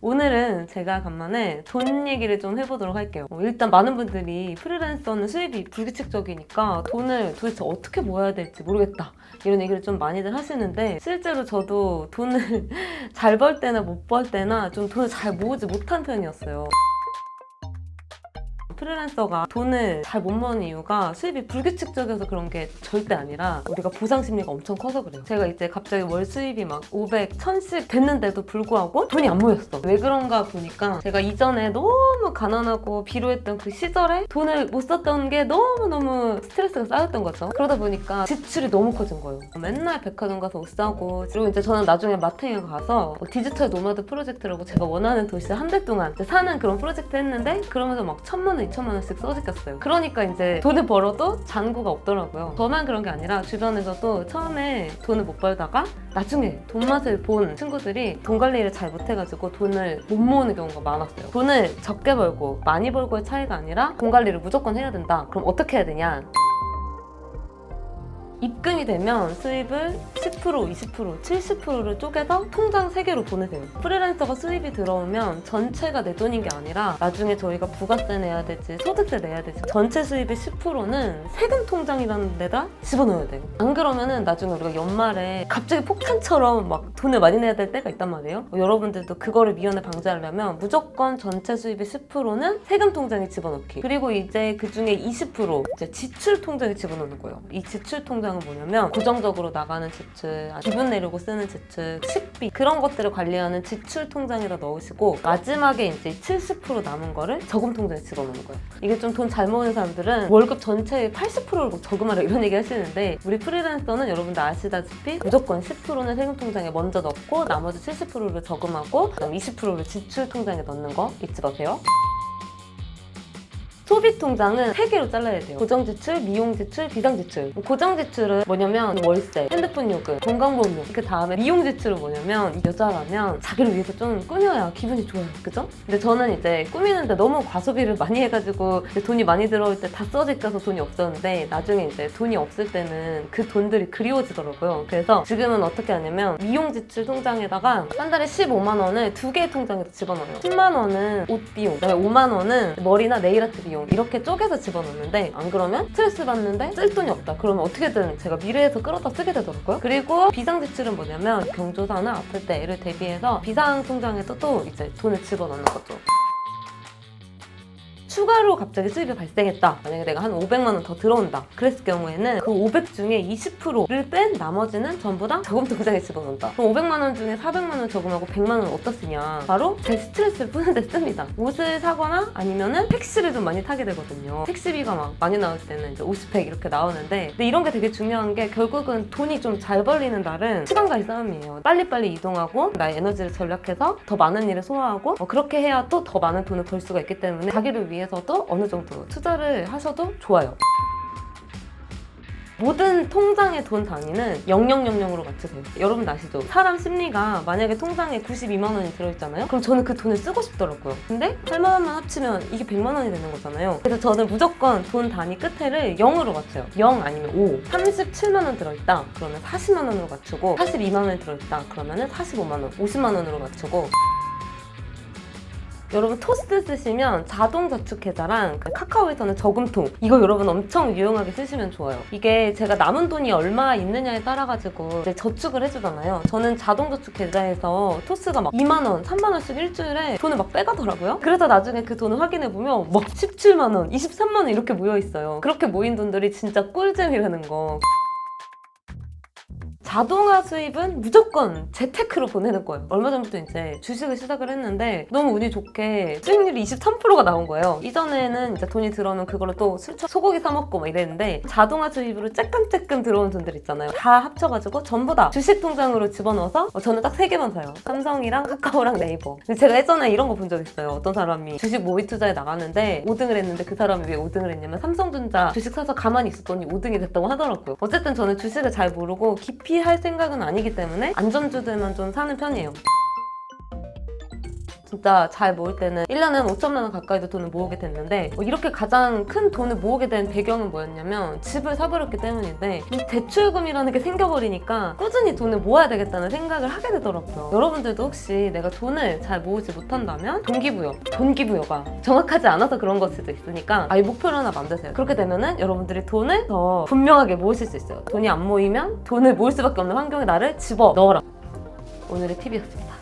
오늘은 제가 간만에 돈 얘기를 좀 해보도록 할게요. 일단 많은 분들이 프리랜서는 수입이 불규칙적이니까 돈을 도대체 어떻게 모아야 될지 모르겠다 이런 얘기를 좀 많이들 하시는데, 실제로 저도 돈을 잘 벌 때나 못 벌 때나 좀 돈을 잘 모으지 못한 편이었어요. 프리랜서가 돈을 잘 못 모으는 이유가 수입이 불규칙적이어서 그런 게 절대 아니라 우리가 보상 심리가 엄청 커서 그래요. 제가 이제 갑자기 월 수입이 막 500, 1000씩 됐는데도 불구하고 돈이 안 모였어. 왜 그런가 보니까 제가 이전에 너무 가난하고 비루했던 그 시절에 돈을 못 썼던 게 너무너무 스트레스가 쌓였던 거죠. 그러다 보니까 지출이 너무 커진 거예요. 맨날 백화점 가서 옷 사고, 그리고 이제 저는 나중에 마트에 가서 디지털 노마드 프로젝트라고 제가 원하는 도시에 한 달 동안 사는 그런 프로젝트 했는데, 그러면서 막 1000만 원, 2천만 원씩 써지켰어요. 그러니까 이제 돈을 벌어도 잔고가 없더라고요. 저만 그런 게 아니라 주변에서도 처음에 돈을 못 벌다가 나중에 돈 맛을 본 친구들이 돈 관리를 잘 못해가지고 돈을 못 모으는 경우가 많았어요. 돈을 적게 벌고 많이 벌고의 차이가 아니라 돈 관리를 무조건 해야 된다. 그럼 어떻게 해야 되냐? 입금이 되면 수입을 10%, 20%, 70%를 쪼개서 통장 3개로 보내세요. 프리랜서가 수입이 들어오면 전체가 내 돈인 게 아니라 나중에 저희가 부가세 내야 될지 소득세 내야 될지 전체 수입의 10%는 세금 통장이라는 데다 집어넣어야 돼요. 안 그러면은 나중에 우리가 연말에 갑자기 폭탄처럼 막 돈을 많이 내야 될 때가 있단 말이에요. 여러분들도 그거를 미연에 방지하려면 무조건 전체 수입의 10%는 세금 통장에 집어넣기, 그리고 이제 그 중에 20% 이제 지출 통장에 집어넣는 거예요. 이 지출 통장은 뭐냐면 고정적으로 나가는 지출, 기분 내려고 쓰는 지출, 식비, 그런 것들을 관리하는 지출 통장에다 넣으시고, 마지막에 이제 70% 남은 거를 저금 통장에 집어넣는 거예요. 이게 좀 돈 잘 모으는 사람들은 월급 전체의 80%를 저금하라 이런 얘기 하시는데, 우리 프리랜서는 여러분들 아시다시피 무조건 10%는 세금 통장에 먼저 넣고 나머지 70%를 저금하고 그다음 20%를 지출 통장에 넣는 거 잊지 마세요. 소비 통장은 3개로 잘라야 돼요. 고정지출, 미용지출, 비상지출. 고정지출은 뭐냐면 월세, 핸드폰 요금, 건강보험료. 그 다음에 미용지출은 뭐냐면 여자라면 자기를 위해서 좀 꾸며야 기분이 좋아요. 그죠? 근데 저는 이제 꾸미는데 너무 과소비를 많이 해가지고 돈이 많이 들어올 때 다 써질까서 돈이 없었는데, 나중에 이제 돈이 없을 때는 그 돈들이 그리워지더라고요. 그래서 지금은 어떻게 하냐면 미용지출 통장에다가 한 달에 15만 원을 2개의 통장에서 집어넣어요. 10만 원은 옷 비용, 그다음에 5만 원은 머리나 네일아트 비용, 이렇게 쪼개서 집어넣는데, 안 그러면 스트레스 받는데 쓸 돈이 없다 그러면 어떻게든 제가 미래에서 끌어다 쓰게 되더라고요. 그리고 비상지출은 뭐냐면 경조사나 아플 때 애를 대비해서 비상 통장에도 또 이제 돈을 집어넣는 거죠. 추가로 갑자기 수입이 발생했다. 만약에 내가 한 500만 원 더 들어온다. 그랬을 경우에는 그 500 중에 20%를 뺀 나머지는 전부 다 저금 통장에 집어넣는다. 그럼 500만 원 중에 400만 원 저금하고 100만 원 어디다 쓰냐? 바로 제 스트레스를 푸는 데 씁니다. 옷을 사거나 아니면은 택시를 좀 많이 타게 되거든요. 택시비가 막 많이 나올 때는 이제 50, 100 이렇게 나오는데, 근데 이런 게 되게 중요한 게 결국은 돈이 좀 잘 벌리는 날은 시간과의 싸움이에요. 빨리빨리 이동하고 나의 에너지를 전략해서 더 많은 일을 소화하고 그렇게 해야 또 더 많은 돈을 벌 수가 있기 때문에 자기를 위해서도 어느 정도 투자를 하셔도 좋아요. 모든 통장의 돈 단위는 0000으로 맞추세요. 여러분 아시죠? 사람 심리가 만약에 통장에 92만 원이 들어있잖아요? 그럼 저는 그 돈을 쓰고 싶더라고요. 근데 8만 원만 합치면 이게 100만 원이 되는 거잖아요. 그래서 저는 무조건 돈 단위 끝에를 0으로 맞춰요. 0 아니면 5. 37만 원 들어있다. 그러면 40만 원으로 맞추고, 42만 원이 들어있다. 그러면 45만 원, 50만 원으로 맞추고. 여러분 토스트 쓰시면 자동저축계좌랑 카카오에서는 저금통, 이거 여러분 엄청 유용하게 쓰시면 좋아요. 이게 제가 남은 돈이 얼마 있느냐에 따라가지고 이제 저축을 해주잖아요. 저는 자동저축계좌에서 토스가 막 2만 원, 3만 원씩 일주일에 돈을 막 빼가더라고요. 그래서 나중에 그 돈을 확인해보면 막 17만 원, 23만 원 이렇게 모여있어요. 그렇게 모인 돈들이 진짜 꿀잼이라는 거. 자동화 수입은 무조건 재테크로 보내는 거예요. 얼마 전부터 이제 주식을 시작을 했는데 너무 운이 좋게 수익률이 23%가 나온 거예요. 이전에는 이제 돈이 들어오면 그걸로 또 소고기 사 먹고 막 이랬는데, 자동화 수입으로 쬐끔쬐끔 들어온 돈들 있잖아요. 다 합쳐가지고 전부 다 주식 통장으로 집어넣어서 저는 딱 3개만 사요. 삼성이랑 카카오랑 네이버. 근데 제가 예전에 이런 거 본 적 있어요. 어떤 사람이 주식 모의 투자에 나갔는데 5등을 했는데, 그 사람이 왜 5등을 했냐면 삼성전자 주식 사서 가만히 있었더니 5등이 됐다고 하더라고요. 어쨌든 저는 주식을 잘 모르고 깊이 할 생각은 아니기 때문에 안전주들만 좀 사는 편이에요. 진짜 잘 모을 때는 1년에 한 5천만 원 가까이도 돈을 모으게 됐는데 이렇게 가장 큰 돈을 모으게 된 배경은 뭐였냐면 집을 사버렸기 때문인데 이 대출금이라는 게 생겨버리니까 꾸준히 돈을 모아야 되겠다는 생각을 하게 되더라고요. 여러분들도 혹시 내가 돈을 잘 모으지 못한다면 동기부여가 정확하지 않아서 그런 걸 수도 있으니까 아예 목표를 하나 만드세요. 그렇게 되면은 여러분들이 돈을 더 분명하게 모으실 수 있어요. 돈이 안 모이면 돈을 모을 수밖에 없는 환경에 나를 집어 넣어라. 오늘의 팁이었습니다.